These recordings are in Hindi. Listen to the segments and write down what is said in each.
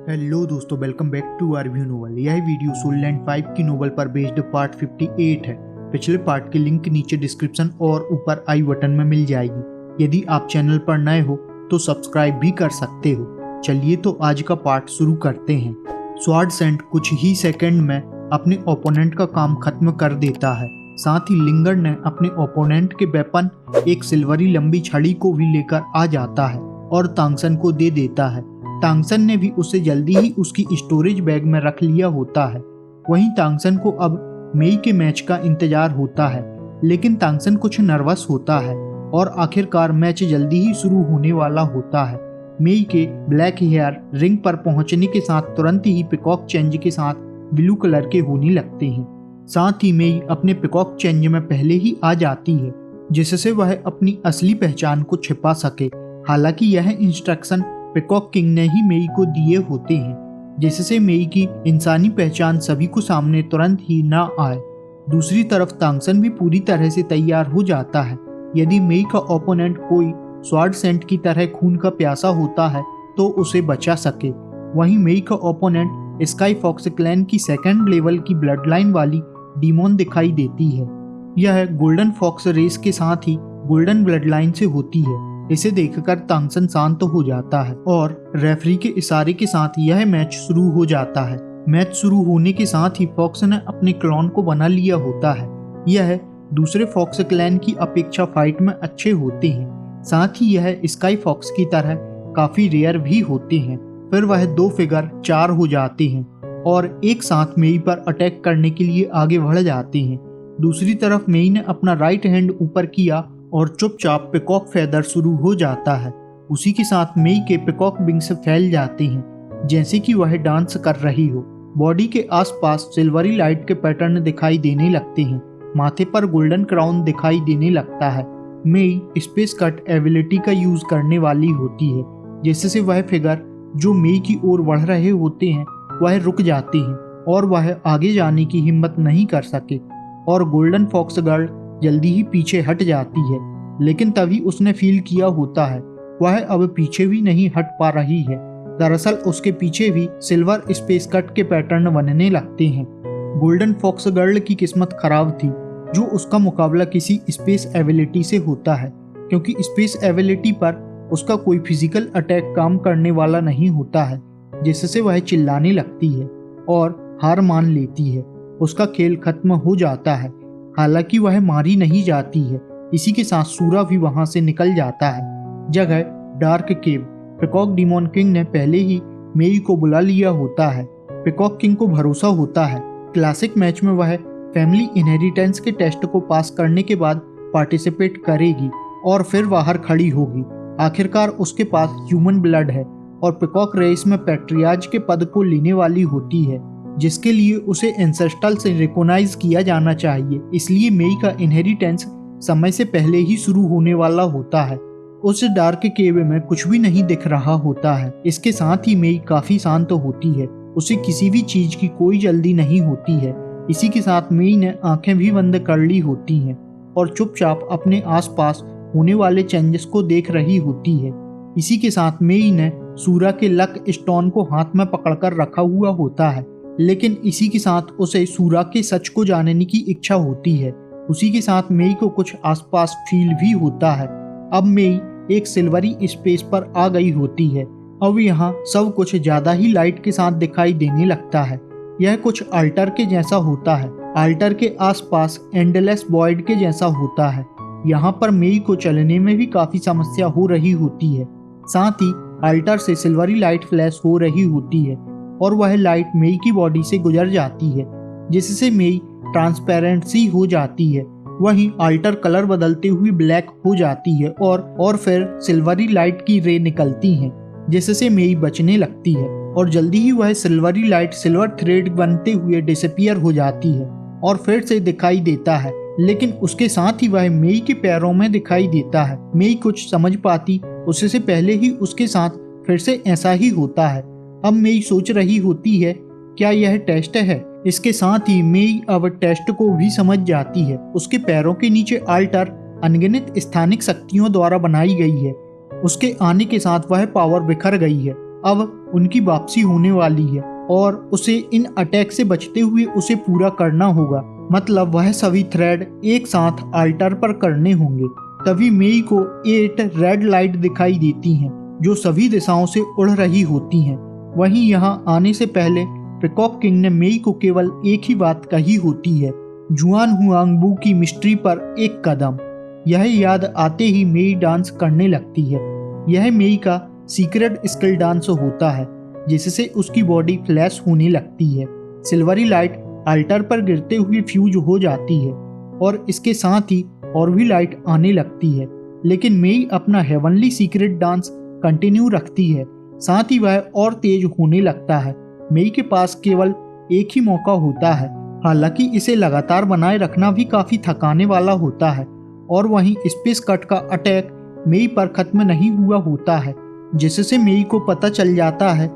हेलो दोस्तों, welcome back to our view novel. यह वीडियो सोललैंड 5 की नोवेल पर बेस्ड पार्ट 58 है। पिछले पार्ट की लिंक नीचे डिस्क्रिप्शन और ऊपर आई बटन में मिल जाएगी। यदि आप चैनल पर नए हो तो सब्सक्राइब भी कर सकते हो। चलिए तो आज का पार्ट शुरू करते हैं। स्वॉर्डसेंट कुछ ही सेकंड में अपने ओपोनेंट का काम खत्म कर देता है। साथ ही लिंगर ने अपने ओपोनेंट के वेपन एक सिल्वरी लंबी छड़ी को भी लेकर आ जाता है और तांगसन को दे देता है। तांगसन ने भी उसे जल्दी ही उसकी स्टोरेज बैग में रख लिया होता है। वहीं तांगसन को अब मेई के मैच का इंतजार होता है, लेकिन तांगसन कुछ नर्वस होता है और आखिरकार मैच जल्दी ही शुरू होने वाला होता है। मेई के ब्लैक हेयर रिंग पर पहुंचने के साथ तुरंत ही पिकॉक चेंज के साथ ब्लू कलर के होने लगते हैं। साथ ही मेई अपने पिकॉक चेंज में पहले ही आ जाती है, जिससे वह अपनी असली पहचान को छिपा सके। हालांकि यह इंस्ट्रक्शन पिकॉक किंग ने ही मेई को दिए होते हैं, जिससे मेई की इंसानी पहचान सभी को सामने तुरंत ही ना आए। दूसरी तरफ तांगसन भी पूरी तरह से तैयार हो जाता है। यदि मेई का ओपोनेंट कोई स्वॉर्डसेंट की तरह खून का प्यासा होता है तो उसे बचा सके। वहीं मेई का ओपोनेंट स्काई फॉक्स क्लैन की सेकंड लेवल की ब्लड लाइन वाली डीमोन दिखाई देती है। यह गोल्डन फॉक्स रेस के साथ ही गोल्डन ब्लड लाइन से होती है। इसे देखकर तांगसन शांत हो जाता है और रेफरी के इशारे के साथ यह मैच शुरू हो जाता है। मैच शुरू होने के साथ ही फॉक्स ने अपने क्लॉन को बना लिया होता है। यह दूसरे फॉक्स क्लैन की अपेक्षा फाइट में अच्छे होते हैं। साथ ही यह स्काई फॉक्स की तरह काफी रेयर भी होते हैं। फिर वह 2 फिगर 4 हो जाते हैं और एक साथ मेई पर अटैक करने के लिए आगे बढ़ जाते हैं। दूसरी तरफ मेई ने अपना राइट हैंड ऊपर किया और चुपचाप पिकॉक फेदर शुरू हो जाता है। उसी के साथ मेई के पिकॉक विंग्स फैल जाते हैं, जैसे कि वह डांस कर रही हो। बॉडी के आसपास सिल्वरी लाइट के पैटर्न दिखाई देने लगते हैं। माथे पर गोल्डन क्राउन दिखाई देने लगता है। मेई स्पेस कट एबिलिटी का यूज करने वाली होती है, जिससे वह फिगर जो मेई की ओर बढ़ रहे होते हैं वह रुक जाते हैं और वह आगे जाने की हिम्मत नहीं कर सके और गोल्डन फॉक्स गर्ल जल्दी ही पीछे हट जाती है। लेकिन तभी उसने फील किया होता है वह अब पीछे भी नहीं हट पा रही है। दरअसल उसके पीछे भी सिल्वर स्पेस कट के पैटर्न बनने लगते हैं। गोल्डन फॉक्स गर्ल की किस्मत खराब थी जो उसका मुकाबला किसी स्पेस एबिलिटी से होता है, क्योंकि स्पेस एबिलिटी पर उसका कोई फिजिकल अटैक काम करने वाला नहीं होता है, जिससे वह चिल्लाने लगती है और हार मान लेती है। उसका खेल खत्म हो जाता है। हालांकि वह मारी नहीं जाती है। इसी के साथ सूरा भी वहां से निकल जाता है। जगह डार्क केव। पिकॉक डीमोन किंग ने पहले ही मेई को बुला लिया होता है। पिकॉक किंग को भरोसा होता है क्लासिक मैच में वह फैमिली इनहेरिटेंस के टेस्ट को पास करने के बाद पार्टिसिपेट करेगी और फिर बाहर खड़ी होगी। आखिरकार उसके पास ह्यूमन ब्लड है और पिकॉक रेस में पैट्रियार्च के पद को लेने वाली होती है, जिसके लिए उसे एंसेस्ट्रल से रिकॉग्नाइज किया जाना चाहिए। इसलिए मेई का इनहेरिटेंस समय से पहले ही शुरू होने वाला होता है। उस डार्क केव में कुछ भी नहीं दिख रहा होता है। इसके साथ ही मेई काफी शांत होती है। उसे किसी भी चीज की कोई जल्दी नहीं होती है। इसी के साथ मेई ने आंखें भी बंद कर ली होती हैं और चुपचाप अपने आसपास होने वाले चेंजेस को देख रही होती है। इसी के साथ मेई ने सूरा के लक स्टोन को हाथ में पकड़कर रखा हुआ होता है, लेकिन इसी के साथ उसे सूरा के सच को जानने की इच्छा होती है। उसी के साथ मेई को कुछ आसपास फील भी होता है। अब मेई एक सिल्वरी स्पेस पर आ गई होती है। अब यहाँ सब कुछ ज्यादा ही लाइट के साथ दिखाई देने लगता है। यह कुछ अल्टर के जैसा होता है। अल्टर के आसपास एंडलेस वॉइड के जैसा होता है। यहाँ पर मेई को चलने में भी काफी समस्या हो रही होती है। साथ ही अल्टर से सिल्वरी लाइट फ्लैश हो रही होती है और वह लाइट मेई की बॉडी से गुजर जाती है, जिससे मेई ट्रांसपेरेंसी हो जाती है। वहीं अल्टर कलर बदलते हुए ब्लैक हो जाती है और फिर सिल्वरी लाइट की रे निकलती हैं, जिससे मेई बचने लगती है और जल्दी ही वह सिल्वरी लाइट सिल्वर थ्रेड बनते हुए डिसअपीयर हो जाती है और फिर से दिखाई देता है। लेकिन उसके साथ ही वह मेई के पैरों में दिखाई देता है। मेई कुछ समझ पाती उससे पहले ही उसके साथ फिर से ऐसा ही होता है। अब मेई सोच रही होती है क्या यह टेस्ट है। इसके साथ ही मेई अब टेस्ट को भी समझ जाती है। उसके पैरों के नीचे अल्टर अनगिनत स्थानिक शक्तियों द्वारा बनाई गई है। उसके आने के साथ वह पावर बिखर गई है अब उनकी वापसी होने वाली है और उसे इन अटैक से बचते हुए उसे पूरा करना होगा। मतलब वह सभी थ्रेड एक साथ अल्टर पर करने होंगे। तभी मेई को 8 रेड लाइट दिखाई देती हैं जो सभी दिशाओं से उड़ रही होती हैं। वहीं यहाँ आने से पहले पीकॉक किंग ने मेई को केवल एक ही बात कही होती है, जुआन हुआंगबू की मिस्ट्री पर एक कदम। यह याद आते ही मेई डांस करने लगती है। यह मेई का सीक्रेट स्किल डांस होता है जिससे उसकी बॉडी फ्लैश होने लगती है। सिल्वरी लाइट अल्टर पर गिरते हुए फ्यूज हो जाती है और इसके साथ ही और भी लाइट आने लगती है, लेकिन मेई अपना हेवनली सीक्रेट डांस कंटिन्यू रखती है। साथ ही वह और तेज होने लगता है। मेई के पास केवल एक ही मौका होता है, हालांकि इसे लगातार बनाए रखना भी काफी थकाने वाला होता है। और वहीं स्पेस कट का अटैक मेई पर खत्म नहीं हुआ होता है, जिससे मेई को पता चल जाता है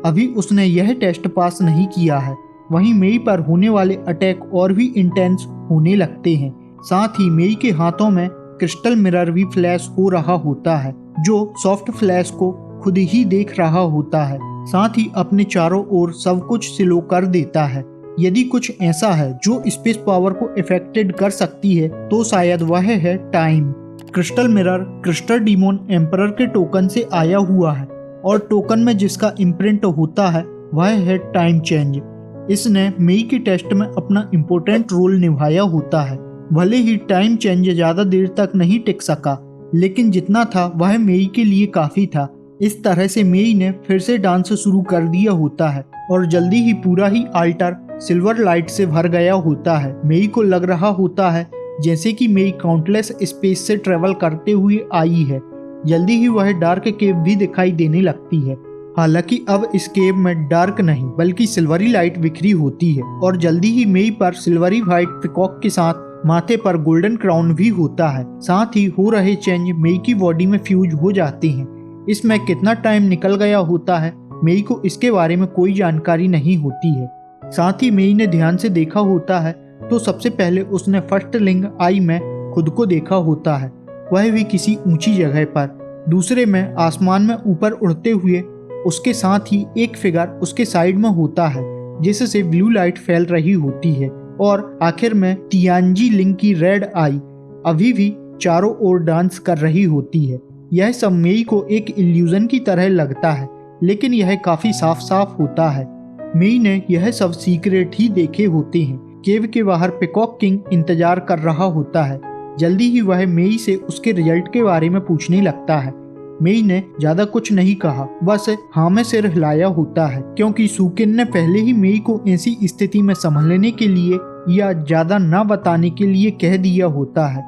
अभी उसने यह टेस्ट पास नहीं किया है। वहीं मेई पर होने वाले अटैक और भी इंटेंस होने लगते हैं। साथ ही मेई के हाथों में क्रिस्टल मिरर भी फ्लैश हो रहा होता है जो सॉफ्ट फ्लैश को खुद ही देख रहा होता है। साथ ही अपने चारों ओर सब कुछ स्लो कर देता है। यदि कुछ ऐसा है जो स्पेस पावर को इफेक्टेड कर सकती है तो शायद वह है time. Crystal mirror crystal डीमोन emperor के टोकन से आया हुआ है और टोकन में जिसका इम्प्रिंट होता है वह है टाइम चेंज। इसने मेई के टेस्ट में अपना इम्पोर्टेंट रोल निभाया होता है। भले ही टाइम चेंज ज्यादा देर तक नहीं टिक सका, लेकिन जितना था वह मेई के लिए काफी था। इस तरह से मेई ने फिर से डांस शुरू कर दिया होता है और जल्दी ही पूरा ही अल्टर सिल्वर लाइट से भर गया होता है। मेई को लग रहा होता है जैसे कि मेई काउंटलेस स्पेस से ट्रेवल करते हुए आई है। जल्दी ही वह डार्क केव भी दिखाई देने लगती है। हालांकि अब इस केव में डार्क नहीं बल्कि सिल्वरी लाइट बिखरी होती है और जल्दी ही मेई पर सिल्वरी व्हाइट पीकॉक के साथ माथे पर गोल्डन क्राउन भी होता है। साथ ही हो रहे चेंज मेई की बॉडी में फ्यूज हो जाते हैं। इसमें कितना टाइम निकल गया होता है मेई को इसके बारे में कोई जानकारी नहीं होती है। साथ ही मेई ने ध्यान से देखा होता है तो सबसे पहले उसने फर्स्ट लिंग आई में खुद को देखा होता है, वह भी किसी ऊंची जगह पर। दूसरे में आसमान में ऊपर उड़ते हुए उसके साथ ही एक फिगर उसके साइड में होता है जिससे ब्लू लाइट फैल रही होती है। और आखिर में तियानजी लिंग की रेड आई अभी भी चारों ओर डांस कर रही होती है। यह सब मेई को एक इल्यूजन की तरह लगता है, लेकिन यह काफी साफ साफ होता है। मेई ने यह सब सीक्रेट ही देखे होते हैं। केव के बाहर पीकॉक किंग इंतजार कर रहा होता है। जल्दी ही वह मेई से उसके रिजल्ट के बारे में पूछने लगता है। मेई ने ज्यादा कुछ नहीं कहा, बस हाँ में सिर हिलाया होता है, क्योंकि सुकिन ने पहले ही मेई को ऐसी स्थिति में संभलने के लिए या ज्यादा ना बताने के लिए कह दिया होता है।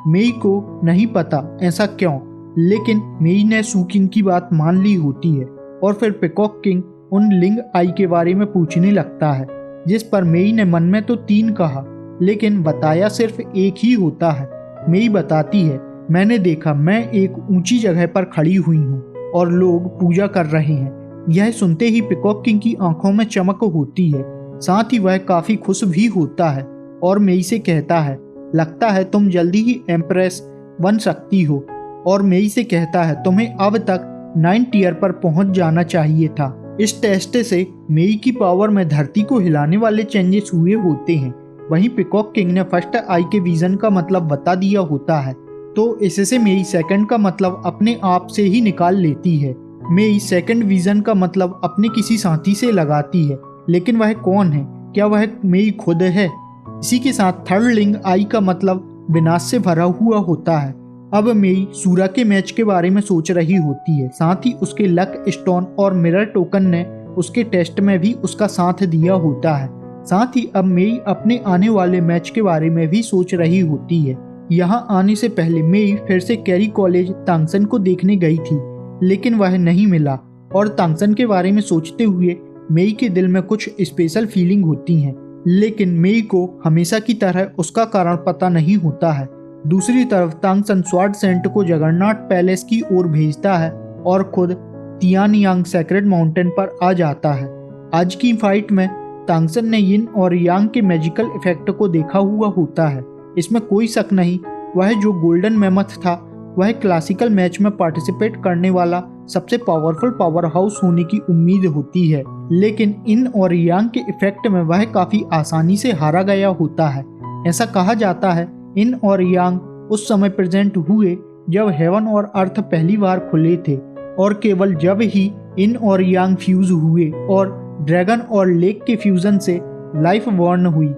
मेई को नहीं पता ऐसा क्यों, लेकिन मेई ने सुकिन की बात मान ली होती है और फिर पीकॉक किंग उन लिंग आई के बारे में पूछने लगता है, जिस पर मेई ने मन में तो 3 कहा लेकिन बताया सिर्फ एक ही होता है। मेई बताती है, मैंने देखा मैं एक ऊंची जगह पर खड़ी हुई हूँ और लोग पूजा कर रहे हैं। यह सुनते ही पीकॉक किंग की आंखों में चमक होती है। साथ ही वह काफी खुश भी होता है और मेई से कहता है, लगता है तुम जल्दी ही एम्प्रेस बन सकती हो। और मेई से कहता है, तुम्हें अब तक 9 टियर पर पहुंच जाना चाहिए था। इस टेस्ट से मेई की पावर में धरती को हिलाने वाले चेंजेस हुए होते हैं। वहीं पीकॉक किंग ने फर्स्ट आई के विजन का मतलब बता दिया होता है, तो इससे मेई सेकंड का मतलब अपने आप से ही निकाल लेती है। मेई सेकंड विजन का मतलब अपने किसी साथी से लगाती है, लेकिन वह कौन है? क्या वह मेई खुद है? इसी के साथ थर्ड लिंग आई का मतलब विनाश से भरा हुआ होता है। अब मेई सूरा के मैच के बारे में सोच रही होती है। साथ ही उसके लक स्टोन और मिरर टोकन ने उसके टेस्ट में भी उसका साथ दिया होता है। साथ ही अब मेई अपने आने वाले मैच के बारे में भी सोच रही होती है। यहाँ आने से पहले मेई फिर से कैरी कॉलेज तांगसन को देखने गई थी, लेकिन वह नहीं मिला और तांगसन के बारे में सोचते हुए मेई के दिल में कुछ स्पेशल फीलिंग होती हैं, लेकिन मेई को हमेशा की तरह उसका कारण पता नहीं होता है। दूसरी तरफ तांगसन स्वार्ड सेंट को जगन्नाथ पैलेस की ओर भेजता है और खुद तियानयांग सेक्रेड माउंटेन पर आ जाता है। आज की फाइट में तांगसन ने यिन और यांग के मैजिकल इफेक्ट को देखा हुआ होता है। इसमें कोई शक नहीं, वह जो गोल्डन मैमथ था वह क्लासिकल मैच में पार्टिसिपेट करने वाला सबसे पावरफुल पावर हाउस होने की उम्मीद होती है, लेकिन इन और यांग के इफेक्ट में वह काफी आसानी से हारा गया होता है। ऐसा कहा जाता है इन और यांग उस समय प्रेजेंट हुए जब हेवन और अर्थ पहली बार खुले थे, और केवल जब ही इन और यांग फ्यूज हुए और ड्रैगन और लेक के फ्यूजन से लाइफ बॉर्न हुई।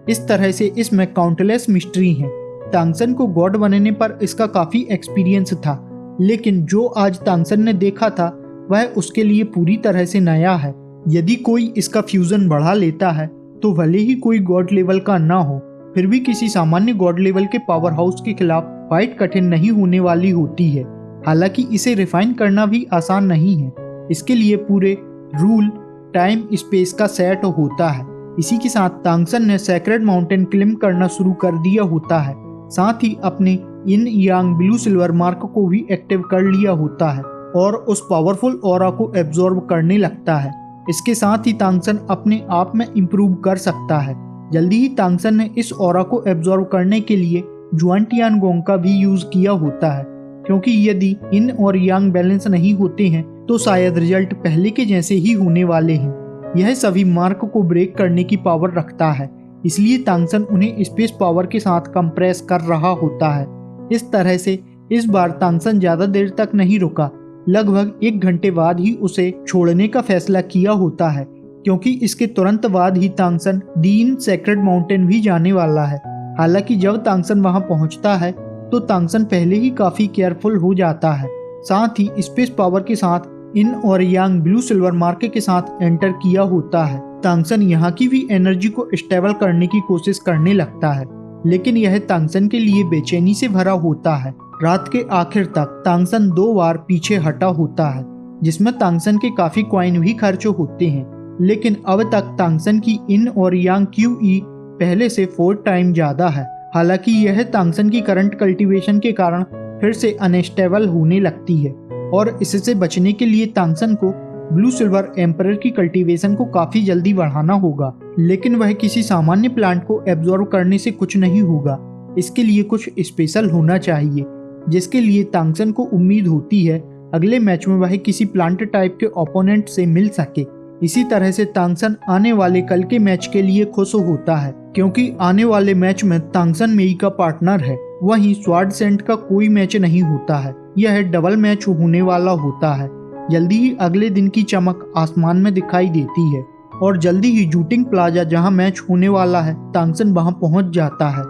इस तरह से इसमें काउंटलेस मिस्ट्री हैं। तांगसन को गॉड बनने पर इसका काफी एक्सपीरियंस था, लेकिन जो आज तांगसन ने देखा था वह उसके लिए पूरी तरह से नया है। यदि कोई इसका फ्यूजन बढ़ा लेता है तो भले ही कोई गॉड लेवल का ना हो, फिर भी किसी सामान्य गॉड लेवल के पावर हाउस के खिलाफ फाइट कठिन नहीं होने वाली होती है। हालांकि इसे रिफाइन करना भी आसान नहीं है। इसके लिए पूरे रूल टाइम स्पेस का सेट होता है। इसी के साथ तांगसन ने सेक्रेड माउंटेन क्लिम करना शुरू कर दिया होता है। साथ ही अपने इन यांग ब्लू सिल्वर मार्क को भी एक्टिव कर लिया होता है और उस पावरफुल ऑरा को एब्जॉर्ब करने लगता है। इसके साथ ही तांगसन अपने आप में इम्प्रूव कर सकता है। जल्दी ही तांगसन ने इस ऑरा को एब्जॉर्ब करने के लिए जुआनटियानगोंग का भी यूज किया होता है, क्योंकि यदि इन और यांग बैलेंस नहीं होते हैं तो शायद रिजल्ट पहले के जैसे ही होने वाले हैं। यह सभी मार्क को ब्रेक करने की पावर रखता है, इसलिए तांगसन उन्हें स्पेस पावर के साथ कंप्रेस कर रहा होता है। इस तरह से इस बार तांगसन ज्यादा देर तक नहीं रुका। लगभग 1 घंटे बाद ही उसे छोड़ने का फैसला किया होता है, क्योंकि इसके तुरंत बाद ही तांगसन दीन सेक्रेड माउंटेन भी जाने वाला है। हालांकि जब तांगसन वहां पहुंचता है तो तांगसन पहले ही काफी केयरफुल हो जाता है। साथ ही स्पेस पावर के साथ इन और यांग ब्लू सिल्वर मार्क के साथ एंटर किया होता है। तांगसन यहाँ की भी एनर्जी को स्टेबल करने की कोशिश करने लगता है, लेकिन यह तांगसन के लिए बेचैनी से भरा होता है। रात के आखिर तक तांगसन 2 बार पीछे हटा होता है, जिसमें तांगसन के काफी कॉइन भी खर्च होते हैं, लेकिन अब तक तांगसन की इन और यांग QE पहले से 4 टाइम ज्यादा है। हालांकि यह तांगसन की करंट कल्टीवेशन के कारण फिर से अनस्टेबल होने लगती है, और इससे बचने के लिए तांगसन को ब्लू सिल्वर एम्परर की कल्टीवेशन को काफी जल्दी बढ़ाना होगा। लेकिन वह किसी सामान्य प्लांट को एब्जॉर्ब करने से कुछ नहीं होगा। इसके लिए कुछ स्पेशल होना चाहिए, जिसके लिए तांगसन को उम्मीद होती है अगले मैच में वह किसी प्लांट टाइप के ओपोनेंट से मिल सके। इसी तरह से तांगसन आने वाले कल के मैच के लिए खुश होता है, क्योंकि आने वाले मैच में तांगसन मेई का पार्टनर है। वहीं स्वार्ड सेंट का कोई मैच नहीं होता है, यह डबल मैच होने वाला होता है। जल्दी ही अगले दिन की चमक आसमान में दिखाई देती है, और जल्दी ही जूटिंग प्लाजा जहां मैच होने वाला है तांगसन वहां पहुंच जाता है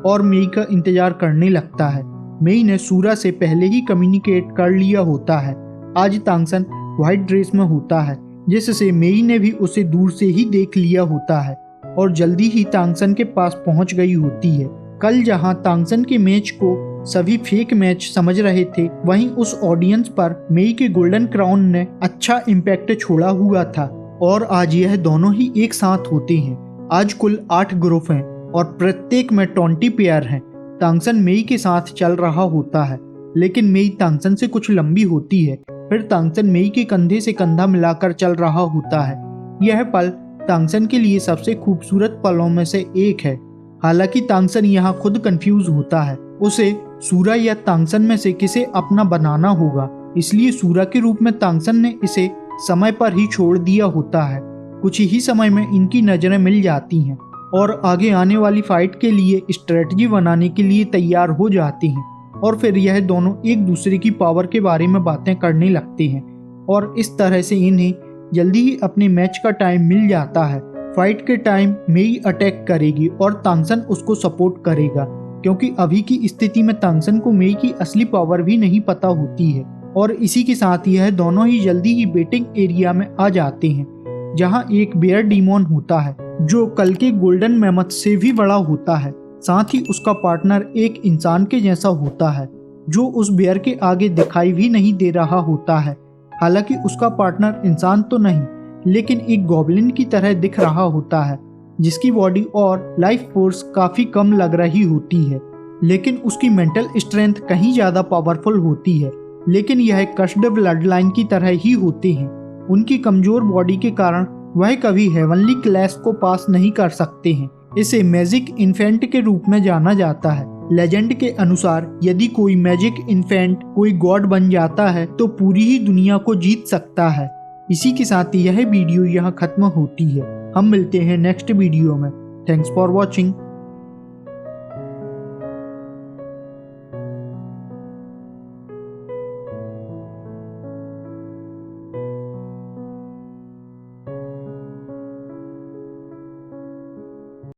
और मेई का इंतजार करने लगता है। मेई ने सूरा से पहले ही कम्युनिकेट कर लिया होता है। आज तांगसन व्हाइट ड्रेस में होता है, जिससे मेई ने भी उसे दूर से ही देख लिया होता है और जल्दी ही तांगसन के पास पहुंच गई होती है। कल जहां तांगसन के मैच को सभी फेक मैच समझ रहे थे, वहीं उस ऑडियंस पर मेई के गोल्डन क्राउन ने अच्छा इम्पैक्ट छोड़ा हुआ था, और आज यह दोनों ही एक साथ होते हैं। आज कुल 8 ग्रुप हैं और प्रत्येक में 20 पेयर हैं। तांगसन मेई के साथ चल रहा होता है, लेकिन मेई तांगसन से कुछ लंबी होती है। फिर तांगसन मेई के कंधे से कंधा मिलाकर चल रहा होता है। यह पल तांगसन के लिए सबसे खूबसूरत पलों में से एक है। हालांकि तांगसन यहाँ खुद कंफ्यूज होता है, उसे सूरा या तांगसन में से किसे अपना बनाना होगा, इसलिए सूरा के रूप में तांगसन ने इसे समय पर ही छोड़ दिया होता है। कुछ ही समय में इनकी नजरें मिल जाती हैं और आगे आने वाली फाइट के लिए स्ट्रेटजी बनाने के लिए तैयार हो जाते हैं, और फिर यह दोनों एक दूसरे की पावर के बारे में बातें करने लगते हैं, और इस तरह से इन्हें जल्दी ही अपने मैच का टाइम मिल जाता है। फाइट के टाइम मेई अटैक करेगी और तांगसन उसको सपोर्ट करेगा, क्योंकि अभी की स्थिति में तांगसन को मेई की असली पावर भी नहीं पता होती है। और इसी के साथ यह दोनों ही जल्दी ही बेटिंग एरिया में आ जाते हैं, जहां एक बेयर डीमोन होता है जो कल के गोल्डन मैमथ से भी बड़ा होता है। साथ ही उसका पार्टनर एक इंसान के जैसा होता है, जो उस बेयर के आगे दिखाई भी नहीं दे रहा होता है। हालांकि उसका पार्टनर इंसान तो नहीं, लेकिन एक गॉब्लिन की तरह दिख रहा होता है, जिसकी बॉडी और लाइफ फोर्स काफी कम लग रही होती है, लेकिन उसकी मेंटल स्ट्रेंथ कहीं ज्यादा पावरफुल होती है। लेकिन यह कस्ड ब्लड लाइन की तरह ही होते हैं। उनकी कमजोर बॉडी के कारण वह कभी हेवनली क्लैश को पास नहीं कर सकते हैं। इसे मैजिक इन्फेंट के रूप में जाना जाता है। लेजेंड के अनुसार यदि कोई मैजिक इन्फेंट कोई गॉड बन जाता है तो पूरी ही दुनिया को जीत सकता है। इसी के साथ यह वीडियो यहाँ खत्म होती है। हम मिलते हैं नेक्स्ट वीडियो में। Thanks for watching.